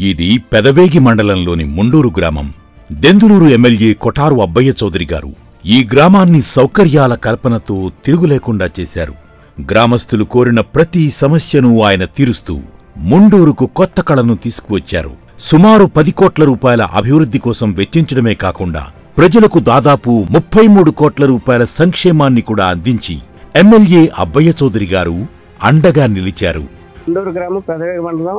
ఇది పెదవేగి మండలంలోని ముండూరు గ్రామం. దెందులూరు ఎమ్మెల్యే కొఠారు అబ్బయ్య చౌదరి గారు ఈ గ్రామాన్ని సౌకర్యాల కల్పనతో తిరుగులేకుండా చేశారు. గ్రామస్తులు కోరిన ప్రతి సమస్యను ఆయన తీరుస్తూ ముండూరుకు కొత్త కళను తీసుకువచ్చారు. సుమారు 10 కోట్ల రూపాయల అభివృద్ధి కోసం వెచ్చించడమే కాకుండా ప్రజలకు దాదాపు 33 కోట్ల రూపాయల సంక్షేమాన్ని కూడా అందించి ఎమ్మెల్యే అబ్బయ్య చౌదరి గారు అండగా నిలిచారు. ముండూరు గ్రామం పెదవేగి మండలం,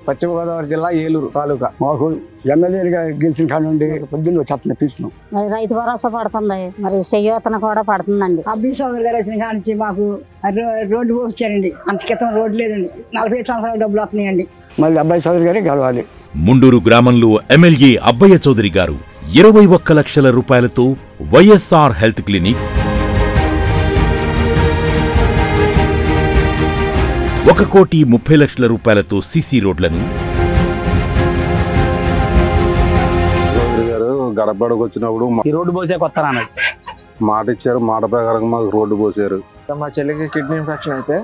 పశ్చిమ గోదావరి జిల్లా, ఏలూరు తాలూకా. మాకు ఎమ్మెల్యేగా గెలిచిన కాడ నుండి పొద్దున్న వచ్చేస్తున్న తీసుకున్నాం. మరి రైతు భరోసా పడుతుంది, మరి చెయ్యోతన కూడా పడుతుందండి. అబ్బయ్య చౌదరి గారు వచ్చిన కాడ నుంచి మాకు రోడ్డు వచ్చారండి. అంత క్రితం రోడ్డు లేదండి. 45 సంవత్సరాల డబ్బులు వస్తున్నాయండి. మళ్ళీ అబ్బాయి చౌదరి గారే గెలవాలి. ముండూరు గ్రామంలో ఎమ్మెల్యే అబ్బయ్య చౌదరి గారు 21 లక్షల రూపాయలతో వైఎస్ఆర్ హెల్త్ క్లినిక్, 1,30,00,000 రూపాయలతో సీసీ రోడ్లను, చౌదరి గారు గడపడకు వచ్చినప్పుడు ఈ రోడ్డు పోసే కొత్త మాట ఇచ్చారు. మాట ప్రకారంగా మాకు రోడ్డు పోసారు. మా చెల్లికి కిడ్నీ ఇన్ఫెక్షన్ అయితే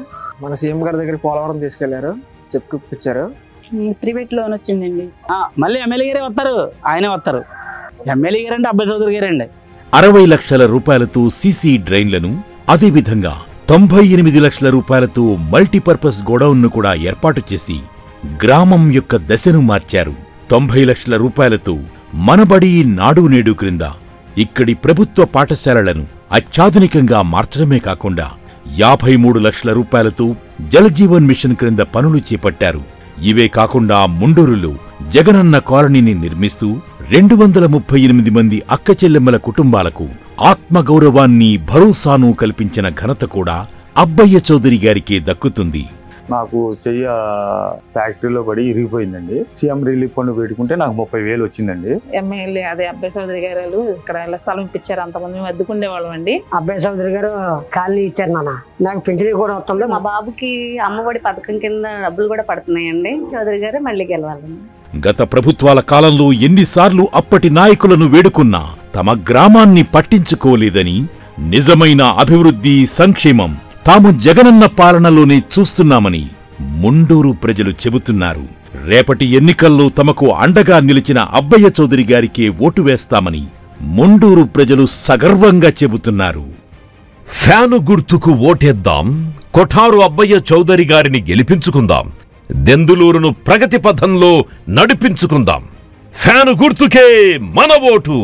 మన సీఎం గారి దగ్గర పోలవరం తీసుకెళ్లారు, చెప్పుకొచ్చారు. ప్రైవేట్ లోన్ వచ్చిందండి. మళ్ళీ ఎమ్మెల్యే గారే వస్తారు, ఆయనే వస్తారు. ఎమ్మెల్యే గారంటే అబ్బాయి చౌదరి గారండి. 60 లక్షల రూపాయలతో సీసీ డ్రైన్లను, అదేవిధంగా 98 లక్షల రూపాయలతో మల్టీపర్పస్ గోడౌన్ను కూడా ఏర్పాటు చేసి గ్రామం యొక్క దశను మార్చారు. 90 లక్షల రూపాయలతో మనబడి నాడు నేడు క్రింద ఇక్కడి ప్రభుత్వ పాఠశాలలను అత్యాధునికంగా మార్చడమే కాకుండా 53 లక్షల రూపాయలతో జలజీవన్ మిషన్ క్రింద పనులు చేపట్టారు. ఇవే కాకుండా ముండూరులో జగనన్న కాలనీని నిర్మిస్తూ 238 మంది అక్కచెల్లెమ్మల కుటుంబాలకు ఆత్మగౌరవాన్ని, భరోసాను కల్పించిన ఘనత కూడా అబ్బయ్య చౌదరి గారికే దక్కుతుంది. నాకు చెయ్య ఫ్యాక్టరీలో పడి ఇరిగిపోయిందండి. సీఎం రిలీఫ్ ఫండ్ పెట్టుకుంటే నాకు 30,000 వచ్చిందండి. ఎమ్మెల్యే అదే అబ్బయ్య చౌదరి గారు ఇక్కడ ఇళ్ల స్థలం ఇప్పించారు. అంతమంది మేము అద్దుకుండేవాళ్ళం అండి. అబ్బాయి చౌదరి గారు కాలనీ ఇచ్చారు. నాకు పెన్షన్ కూడా వస్తుంది. మా బాబుకి అమ్మఒడి పథకం కింద డబ్బులు కూడా పడుతున్నాయండి. చౌదరి గారు మళ్ళీ గెలవాలండి. గత ప్రభుత్వాల కాలంలో ఎన్నిసార్లు అప్పటి నాయకులను వేడుకున్నా తమ గ్రామాన్ని పట్టించుకోలేదని, నిజమైన అభివృద్ధి, సంక్షేమం తాము జగనన్న పాలనలోనే చూస్తున్నామని ముండూరు ప్రజలు చెబుతున్నారు. రేపటి ఎన్నికల్లో తమకు అండగా నిలిచిన అబ్బయ్య చౌదరి గారికే ఓటు వేస్తామని ముండూరు ప్రజలు సగర్వంగా చెబుతున్నారు. ఫ్యాను గుర్తుకు ఓటేద్దాం, కొఠారు అబ్బయ్య చౌదరి గారిని గెలిపించుకుందాం, దెందులూరును ప్రగతి పథంలో నడిపించుకుందాం. ఫ్యాను గుర్తుకే మన ఓటు.